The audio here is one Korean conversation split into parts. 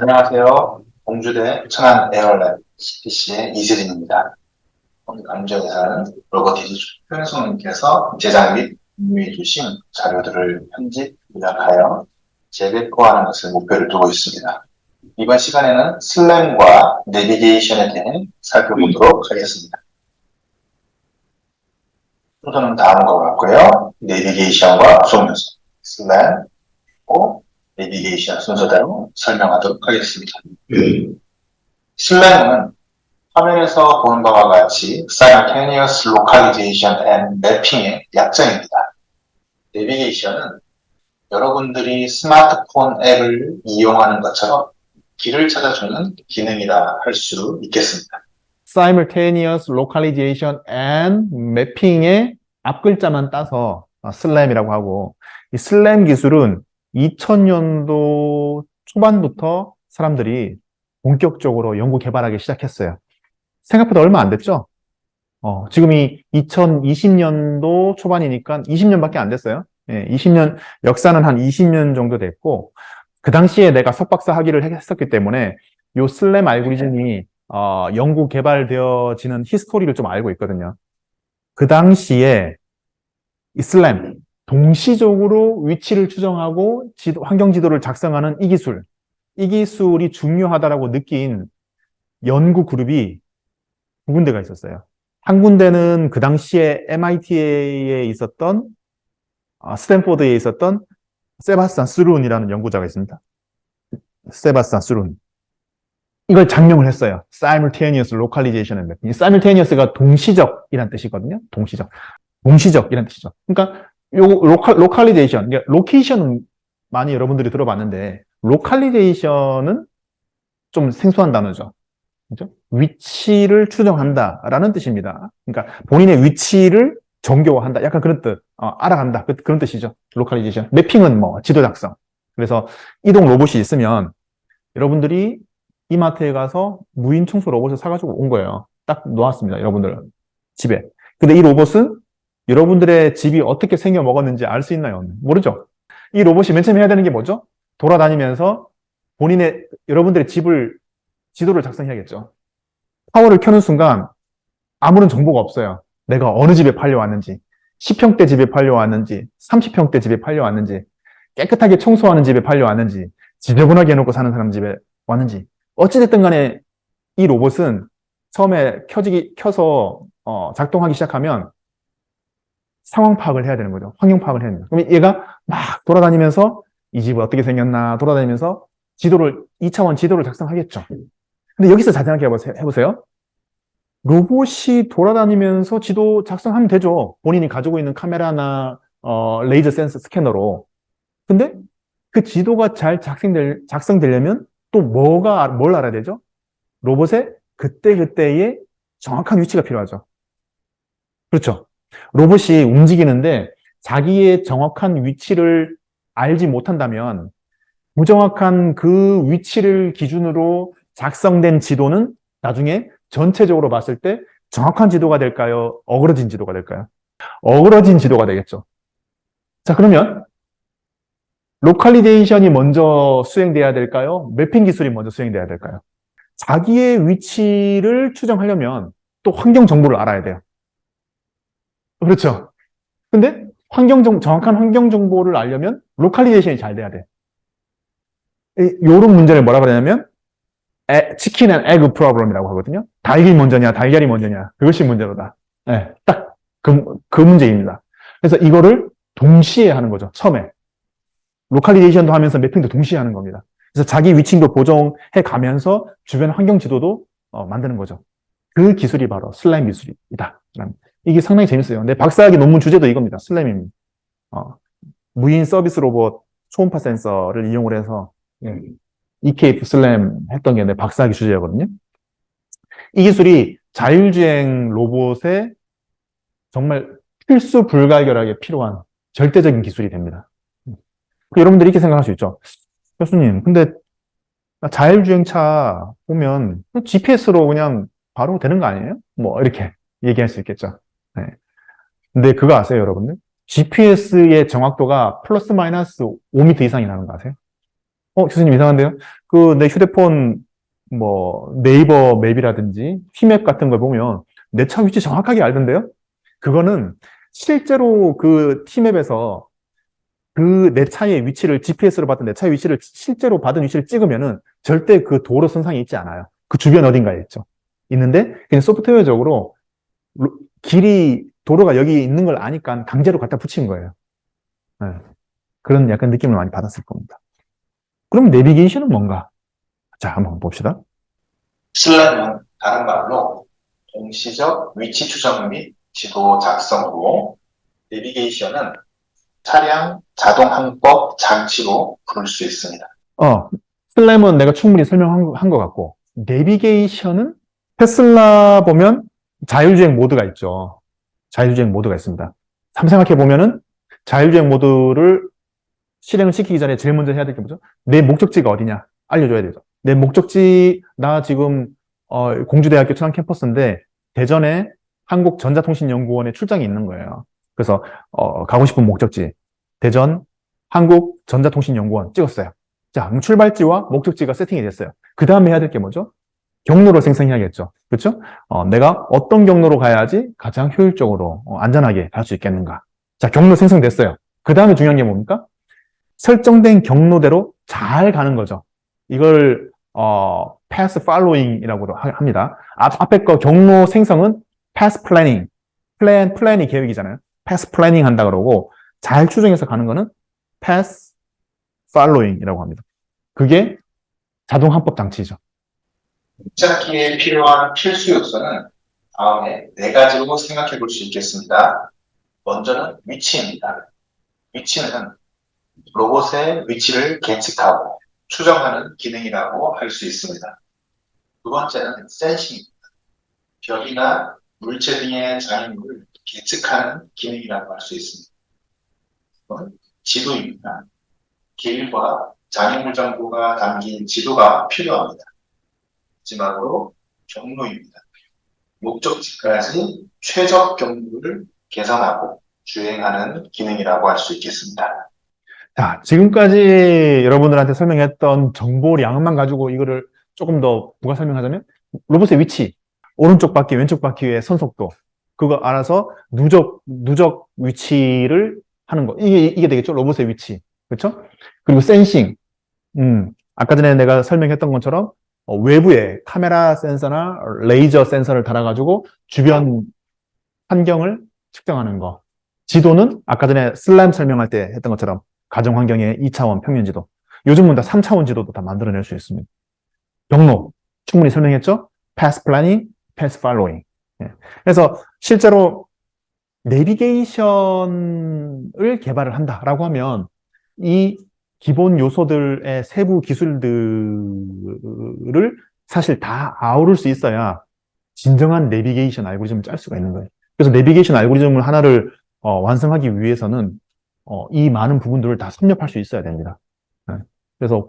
안녕하세요. 공주대 천안 에어랩 CPC의 이슬임입니다. 오늘 강좌에서는 로보티즈 표현성님께서 제작 및 공유해 주신 자료들을 편집, 요약하여 재배포하는 것을 목표를 두고 있습니다. 이번 시간에는 슬램과 내비게이션에 대해 살펴보도록 하겠습니다. 순서는 다음과 같고요. 내비게이션과 구성 요소, 슬램, 내비게이션 순서대로 설명하도록 하겠습니다. 슬램은 화면에서 보는 바와 같이 Simultaneous Localization and Mapping의 약자입니다. 내비게이션은 여러분들이 스마트폰 앱을 이용하는 것처럼 길을 찾아주는 기능이라 할 수 있겠습니다. Simultaneous Localization and Mapping의 앞글자만 따서 슬램이라고 하고, 이 슬램 기술은 2000년도 초반부터 사람들이 본격적으로 연구 개발하기 시작했어요. 생각보다 얼마 안 됐죠? 지금이 2020년도 초반이니까 20년밖에 안 됐어요. 20년, 역사는 한 20년 정도 됐고, 그 당시에 내가 석박사 학위를 했었기 때문에 요 슬램 알고리즘이 연구 개발되어지는 히스토리를 좀 알고 있거든요. 그 당시에 이 슬램, 동시적으로 위치를 추정하고 환경 지도를 작성하는 이 기술이 중요하다라고 느낀 연구 그룹이 두 군데가 있었어요. 한 군데는 그 당시에 MIT에 있었던, 스탠포드에 있었던 세바스찬 스룬이라는 연구자가 있습니다. 세바스찬 스룬. 이걸 장명을 했어요. Simultaneous Localization and Mapping. Simultaneous가 동시적이란 뜻이거든요. 동시적이란 뜻이죠. 그러니까 요 Localization, 그러니까 로케이션은 많이 여러분들이 들어봤는데 Localization은 좀 생소한 단어죠. 그죠? 위치를 추정한다라는 뜻입니다. 그러니까 본인의 위치를 정교화한다. 약간 그런 뜻, 알아간다. 그런 뜻이죠. Localization. 매핑은 뭐 지도 작성. 그래서 이동 로봇이 있으면 여러분들이 이마트에 가서 무인 청소 로봇을 사가지고 온 거예요. 딱 놓았습니다. 여러분들 집에. 근데 이 로봇은 여러분들의 집이 어떻게 생겨 먹었는지 알 수 있나요? 모르죠. 이 로봇이 맨 처음 해야 되는 게 뭐죠? 돌아다니면서 여러분들의 지도를 작성해야겠죠. 파워를 켜는 순간 아무런 정보가 없어요. 내가 어느 집에 팔려왔는지, 10평대 집에 팔려왔는지, 30평대 집에 팔려왔는지, 깨끗하게 청소하는 집에 팔려왔는지, 지저분하게 해놓고 사는 사람 집에 왔는지. 어찌됐든 간에 이 로봇은 처음에 켜서 작동하기 시작하면 상황 파악을 해야 되는 거죠. 환경 파악을 해야 됩니다. 그럼 얘가 막 돌아다니면서 이 집은 어떻게 생겼나 돌아다니면서 2차원 지도를 작성하겠죠. 근데 여기서 자세하게 해보세요. 로봇이 돌아다니면서 지도 작성하면 되죠. 본인이 가지고 있는 카메라나 레이저 센서 스캐너로. 근데 그 지도가 잘 작성되려면 또 뭘 알아야 되죠? 로봇의 그때그때의 정확한 위치가 필요하죠. 그렇죠. 로봇이 움직이는데 자기의 정확한 위치를 알지 못한다면 부정확한 그 위치를 기준으로 작성된 지도는 나중에 전체적으로 봤을 때 정확한 지도가 될까요? 어그러진 지도가 될까요? 어그러진 지도가 되겠죠. 자, 그러면 로컬리제이션이 먼저 수행돼야 될까요? 매핑 기술이 먼저 수행돼야 될까요? 자기의 위치를 추정하려면 또 환경 정보를 알아야 돼요. 그렇죠. 근데 정확한 환경 정보를 알려면 로컬리제이션이 잘 돼야 돼. 요런 문제를 뭐라 그러냐면 치킨 앤 에그 프로블럼이라고 하거든요. 닭이 먼저냐, 달걀이 먼저냐. 그것이 문제로다. 네, 딱 그 문제입니다. 그래서 이거를 동시에 하는 거죠. 처음에. 로컬리제이션도 하면서 매핑도 동시에 하는 겁니다. 그래서 자기 위치도 보정해 가면서 주변 환경 지도도 만드는 거죠. 그 기술이 바로 슬램 기술이다. 이게 상당히 재밌어요. 내 박사학위 논문 주제도 이겁니다. 슬램입니다. 무인 서비스 로봇 초음파 센서를 이용을 해서 EKF 슬램 했던 게 내 박사학위 주제였거든요. 이 기술이 자율주행 로봇에 정말 필수 불가결하게 필요한 절대적인 기술이 됩니다. 여러분들이 이렇게 생각할 수 있죠. 교수님, 근데 자율주행차 보면 GPS로 그냥 바로 되는 거 아니에요? 뭐 이렇게 얘기할 수 있겠죠. 네. 근데 그거 아세요, 여러분들? GPS의 정확도가 플러스 마이너스 5m 이상이라는 거 아세요? 교수님 이상한데요? 내 휴대폰, 네이버 맵이라든지, 티맵 같은 걸 보면 내 차 위치 정확하게 알던데요? 그거는 실제로 그 티맵에서 내 차의 위치를, GPS로 봤던 내 차의 위치를 실제로 받은 위치를 찍으면은 절대 그 도로 선상에 있지 않아요. 그 주변 어딘가에 있죠. 있는데, 그냥 소프트웨어적으로 도로가 여기 있는 걸 아니까 강제로 갖다 붙인 거예요. 네. 그런 약간 느낌을 많이 받았을 겁니다. 그럼 내비게이션은 뭔가? 자, 한번 봅시다. 슬램은 다른 말로 동시적 위치 추적 및 지도 작성으로, 내비게이션은 차량 자동 항법 장치로 부를 수 있습니다. 슬램은 내가 충분히 설명한 것 같고, 내비게이션은 테슬라 보면 자율주행 모드가 있죠. 자율주행 모드가 있습니다. 생각해 보면은 자율주행 모드를 실행을 시키기 전에 제일 먼저 해야 될 게 뭐죠? 내 목적지가 어디냐? 알려줘야 되죠. 내 목적지, 나 지금, 공주대학교 천안 캠퍼스인데, 대전에 한국전자통신연구원에 출장이 있는 거예요. 그래서, 가고 싶은 목적지, 대전 한국전자통신연구원 찍었어요. 자, 그럼 출발지와 목적지가 세팅이 됐어요. 그 다음에 해야 될 게 뭐죠? 경로를 생성해야겠죠. 그렇죠? 내가 어떤 경로로 가야지 가장 효율적으로, 안전하게 갈 수 있겠는가. 자, 경로 생성됐어요. 그 다음에 중요한 게 뭡니까? 설정된 경로대로 잘 가는 거죠. 이걸 path following이라고 합니다. 앞에 거 경로 생성은 path planning, 플랜이 계획이잖아요. path planning 한다 그러고 잘 추정해서 가는 거는 path following이라고 합니다. 그게 자동 항법 장치죠. 찾기에 필요한 필수 요소는 다음에 4가지로 생각해 볼 수 있겠습니다. 먼저는 위치입니다. 위치는 로봇의 위치를 계측하고 추정하는 기능이라고 할 수 있습니다. 두 번째는 센싱입니다. 벽이나 물체 등의 장애물을 계측하는 기능이라고 할 수 있습니다. 이건 지도입니다. 길과 장애물 정보가 담긴 지도가 필요합니다. 마지막으로 경로입니다. 목적지까지 최적 경로를 계산하고 주행하는 기능이라고 할 수 있겠습니다. 자, 지금까지 여러분들한테 설명했던 정보량만 가지고 이거를 조금 더 부가 설명하자면 로봇의 위치, 오른쪽 바퀴, 왼쪽 바퀴의 선속도, 그거 알아서 누적 위치를 하는 거. 이게 되겠죠? 로봇의 위치. 그렇죠? 그리고 센싱. 아까 전에 내가 설명했던 것처럼 외부에 카메라 센서나 레이저 센서를 달아가지고 주변 환경을 측정하는 거. 지도는 아까 전에 슬램 설명할 때 했던 것처럼 가정 환경의 2차원 평면 지도. 요즘은 다 3차원 지도도 다 만들어낼 수 있습니다. 경로. 충분히 설명했죠? path planning, path following. 예. 그래서 실제로 내비게이션을 개발을 한다라고 하면 이 기본 요소들의 세부 기술들을 사실 다 아우를 수 있어야 진정한 내비게이션 알고리즘을 짤 수가 있는 거예요. 그래서 내비게이션 알고리즘을 하나를 완성하기 위해서는 이 많은 부분들을 다 섭렵할 수 있어야 됩니다. 네. 그래서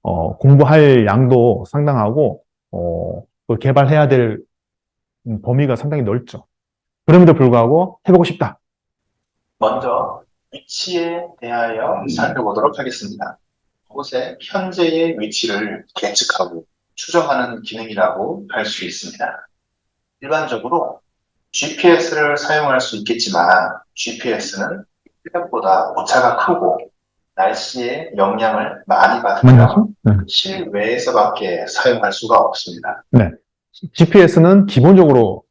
공부할 양도 상당하고 개발해야 될 범위가 상당히 넓죠. 그럼에도 불구하고 해보고 싶다. 먼저 위치에 대하여 살펴보도록 하겠습니다. 로봇의 현재의 위치를 계측하고 추정하는 기능이라고 할 수 있습니다. 일반적으로 GPS를 사용할 수 있겠지만 GPS는 생각보다 오차가 크고 날씨의 영향을 많이 받으면 실외에서밖에 사용할 수가 없습니다. 네. GPS는 기본적으로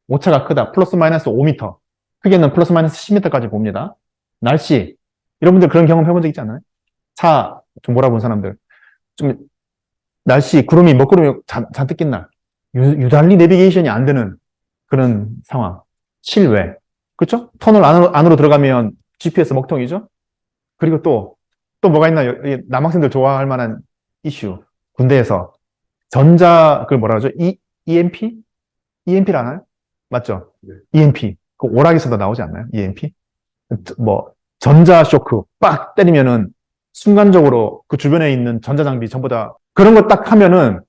오차가 크다. 플러스 마이너스 5m. 크게는 플러스 마이너스 10m까지 봅니다. 날씨. 여러분들 그런 경험 해본 적 있지 않나요? 차 좀 몰아본 사람들. 좀 날씨, 먹구름이 잔뜩 낀 날. 유달리 내비게이션이 안 되는 그런 상황. 실외. 그렇죠? 터널 안으로 들어가면 GPS 먹통이죠? 그리고 또 뭐가 있나요? 남학생들 좋아할 만한 이슈. 군대에서 그걸 뭐라 그러죠? EMP? EMP를 아나요? 맞죠? 네. EMP. 그 오락에서도 나오지 않나요? EMP? 전자 쇼크 빡 때리면은 순간적으로 그 주변에 있는 전자장비 전부 다 그런 거 딱 하면은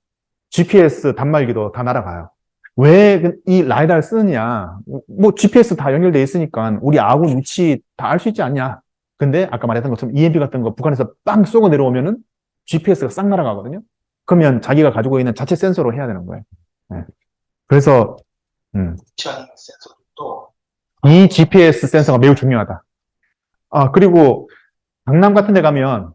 GPS 단말기도 다 날아가요. 왜 이 라이다를 쓰느냐? GPS 다 연결돼 있으니까 우리 아군 위치 다 알 수 있지 않냐? 근데 아까 말했던 것처럼 EMP 같은 거 북한에서 빵 쏘고 내려오면은 GPS가 싹 날아가거든요. 그러면 자기가 가지고 있는 자체 센서로 해야 되는 거예요. 네. 그래서 포지셔닝 센서도 이 GPS 센서가 매우 중요하다. 그리고 강남 같은 데 가면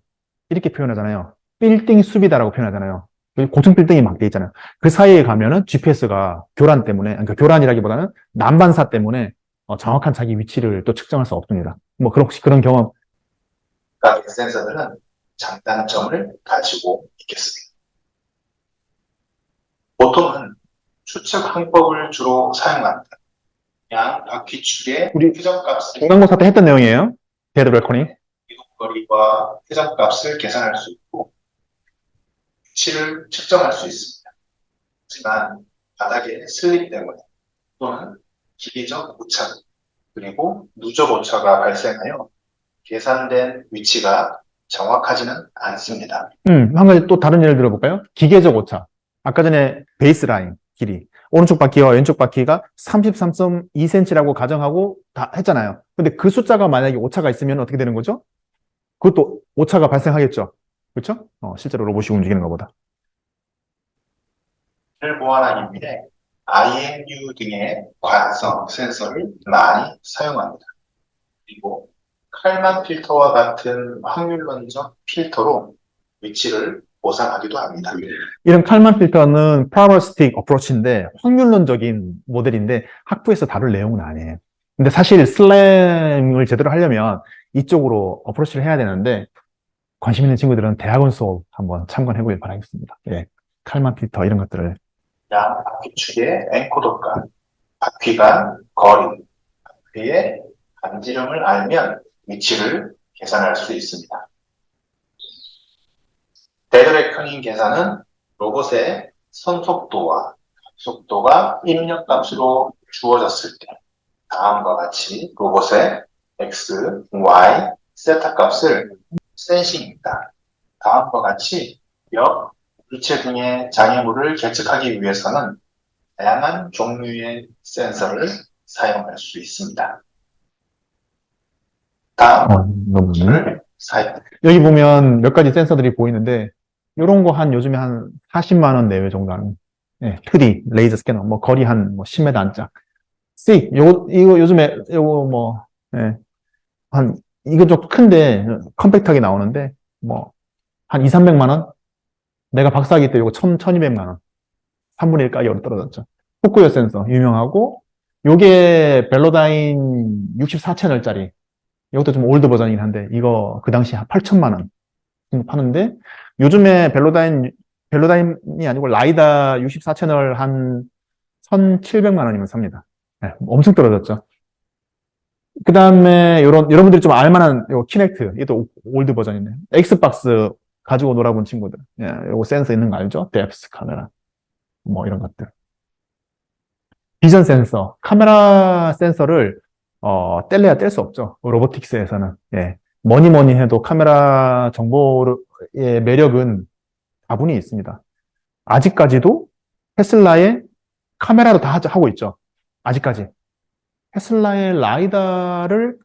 이렇게 표현하잖아요. 빌딩 수비다라고 표현하잖아요. 고층 빌딩이 막 돼 있잖아요. 그 사이에 가면은 GPS가 교란 때문에, 그러니까 교란이라기보다는 난반사 때문에 정확한 자기 위치를 또 측정할 수 없습니다. 뭐, 혹시 그런 경험? 각각의 센서들은 장단점을 가지고 있겠습니다. 보통은 추측 항법을 주로 사용합니다. 양 바퀴축의 우리 회전값을 중간고사 때 했던 내용이에요. 데드 레코닝. 이동거리와 회전값을 계산할 수 있고 위치를 측정할 수 있습니다. 하지만 바닥의 슬립 때문에 또는 기계적 오차 그리고 누적 오차가 발생하여 계산된 위치가 정확하지는 않습니다. 한 가지 또 다른 예를 들어볼까요? 기계적 오차. 아까 전에 베이스라인 길이. 오른쪽 바퀴와 왼쪽 바퀴가 33.2cm라고 가정하고 다 했잖아요. 근데 그 숫자가 만약에 오차가 있으면 어떻게 되는 거죠? 그것도 오차가 발생하겠죠. 그렇죠? 실제로 로봇이 움직이는 것보다. 를 보완하기 위해 IMU 등의 관성 센서를 많이 사용합니다. 그리고 칼만 필터와 같은 확률론적 필터로 위치를 보상하기도 합니다. 이런 칼만 필터는 프로바비스틱 어프로치인데 확률론적인 모델인데 학부에서 다룰 내용은 아니에요. 근데 사실 슬램을 제대로 하려면 이쪽으로 어프로치를 해야 되는데 관심 있는 친구들은 대학원 수업 한번 참관해 보길 바라겠습니다. 예, 칼만 필터 이런 것들을. 양 바퀴축의 엔코더간, 바퀴간, 거리, 바퀴의 반지름을 알면 위치를 계산할 수 있습니다. 데드 레커닝 계산은 로봇의 선속도와 속도가 입력값으로 주어졌을 때 다음과 같이 로봇의 X, Y, 세타 값을 센싱입니다. 다음과 같이 역, 물체 등의 장애물을 계측하기 위해서는 다양한 종류의 센서를 사용할 수 있습니다. 다음 사용. 여기 보면 몇 가지 센서들이 보이는데 이런 거 요즘에 한 40만 원 내외 정도 하는 2D 레이저 스캐너, 뭐 거리 한 10m 안짝. 이거 요즘에 이거 좀 큰데 컴팩트하게 나오는데 한 2, 300만 원? 내가 박사학위 때 이거 1200만 원. 3분의 1 가격으로 떨어졌죠. 포쿠요 센서 유명하고 요게 벨로다인 64채널짜리. 이것도 좀 올드 버전이긴 한데 이거 그 당시 한 8천만 원 정도 파는데 요즘에 벨로다인이 아니고 라이다 64채널 한 1,700만 원이면 삽니다. 네, 엄청 떨어졌죠. 그 다음에 여러분들이 좀 알만한 요 키넥트, 이것도 올드 버전이네. 엑스박스 가지고 놀아본 친구들. 예, 요거 센서 있는 거 알죠? 뎁스 카메라. 뭐 이런 것들. 비전 센서, 카메라 센서를 뗄래야 뗄 수 없죠. 로보틱스에서는. 예. 뭐니 해도 카메라 정보의 매력은 다분히 있습니다. 아직까지도 테슬라의 카메라로 다 하고 있죠. 아직까지. 테슬라의 라이다를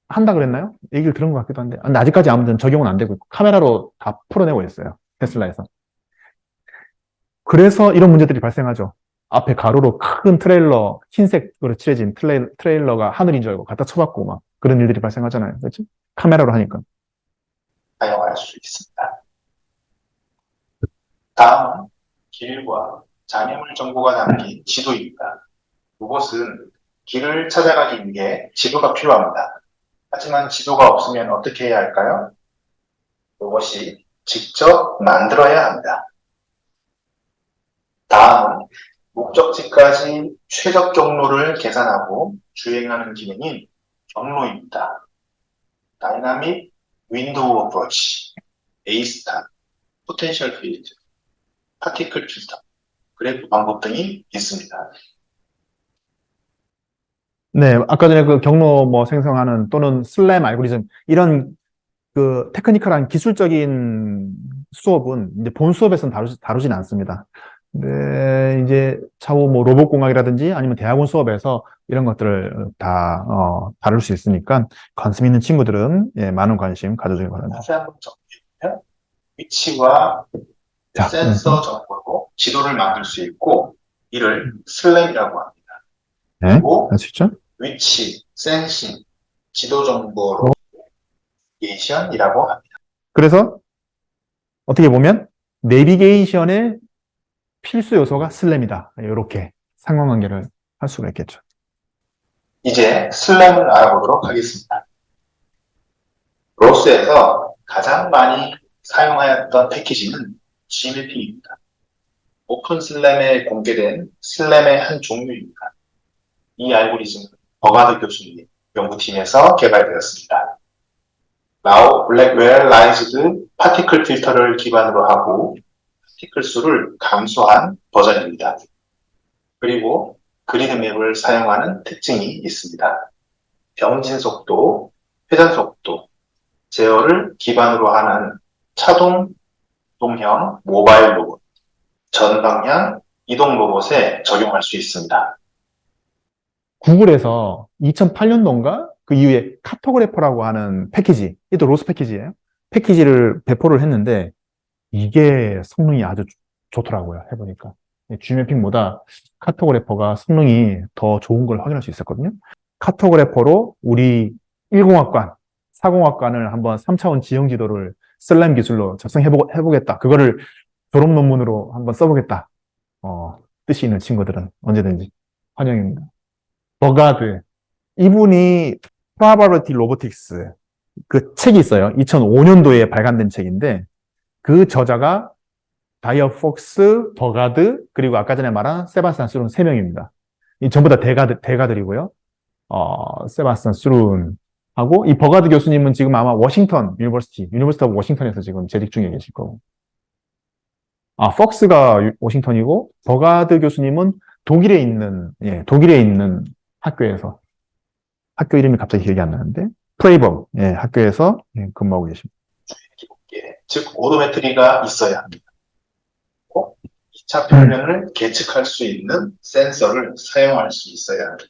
한다 그랬나요? 얘기를 들은 것 같기도 한데. 근데 아직까지 아무튼 적용은 안 되고 있고, 카메라로 다 풀어내고 있어요. 테슬라에서. 그래서 이런 문제들이 발생하죠. 앞에 가로로 큰 트레일러, 흰색으로 칠해진 트레일러가 하늘인 줄 알고 갖다 쳐박고 막 그런 일들이 발생하잖아요. 그렇죠? 카메라로 하니까. 사용할 수 있습니다. 다음은 길과 장애물 정보가 담긴 지도입니다. 로봇은 길을 찾아가기 위해 지도가 필요합니다. 하지만 지도가 없으면 어떻게 해야 할까요? 로봇이 직접 만들어야 합니다. 다음은 목적지까지 최적 경로를 계산하고 주행하는 기능인 경로입니다. 다이나믹 윈도우 어프로치, A-스타, 포텐셜 필드, 파티클 필터, 그래프 방법 등이 있습니다. 네, 아까 전에 그 경로 생성하는 또는 슬램 알고리즘 이런 그 테크니컬한 기술적인 수업은 이제 본 수업에서는 다루진 않습니다. 네, 이제 차후 로봇공학이라든지 아니면 대학원 수업에서 이런 것들을 다 다룰 수 있으니까 관심 있는 친구들은 많은 관심 가져주길 바랍니다. 다시 한번 정리해보면 위치와 자, 센서 정보로 지도를 만들 수 있고 이를 슬램이라고 합니다. 네, 그리고 할 수 있죠? 위치, 센싱, 지도 정보로 내비게이션이라고 합니다. 그래서 어떻게 보면 내비게이션의 필수 요소가 슬램이다. 이렇게 상관관계를 할 수가 있겠죠. 이제 슬램을 알아보도록 하겠습니다. 로스에서 가장 많이 사용하였던 패키지는 Gmapping입니다. 오픈 슬램에 공개된 슬램의 한 종류입니다. 이 알고리즘은 버가드 교수님 연구팀에서 개발되었습니다. 라오 블랙웨어라이즈드 파티클 필터를 기반으로 하고 파티클 수를 감소한 버전입니다. 그리고 그리드맵을 사용하는 특징이 있습니다. 병진 속도, 회전 속도, 제어를 기반으로 하는 차동 동형 모바일 로봇, 전방향 이동 로봇에 적용할 수 있습니다. 구글에서 2008년도인가 그 이후에 카토그래퍼라고 하는 패키지, 이것도 로스 패키지예요. 패키지를 배포를 했는데 이게 성능이 아주 좋더라고요. 해보니까. Gmapping보다 카토그래퍼가 성능이 더 좋은 걸 확인할 수 있었거든요. 카토그래퍼로 우리 10학관, 40학관을 한번 3차원 지형 지도를 슬램 기술로 작성해보겠다. 그거를 졸업 논문으로 한번 써보겠다. 뜻이 있는 친구들은 언제든지 환영입니다. 버가드. 이분이 프라바비티 로보틱스 그 책이 있어요. 2005년도에 발간된 책인데 그 저자가 다이어 폭스, 버가드, 그리고 아까 전에 말한 세바스찬 수룬 3명입니다. 이 전부 다 대가들이고요. 세바스찬 수룬하고 이 버가드 교수님은 지금 아마 워싱턴 유니버시티 오브 워싱턴에서 지금 재직 중에 계실 거고. 폭스가 워싱턴이고 버가드 교수님은 독일에 있는 학교에서 학교 이름이 갑자기 기억이 안 나는데 프레이범 학교에서 근무하고 계십니다. 즉 오도메트리가 있어야 합니다. 2차 표면을 계측할 수 있는 센서를 사용할 수 있어야 합니다.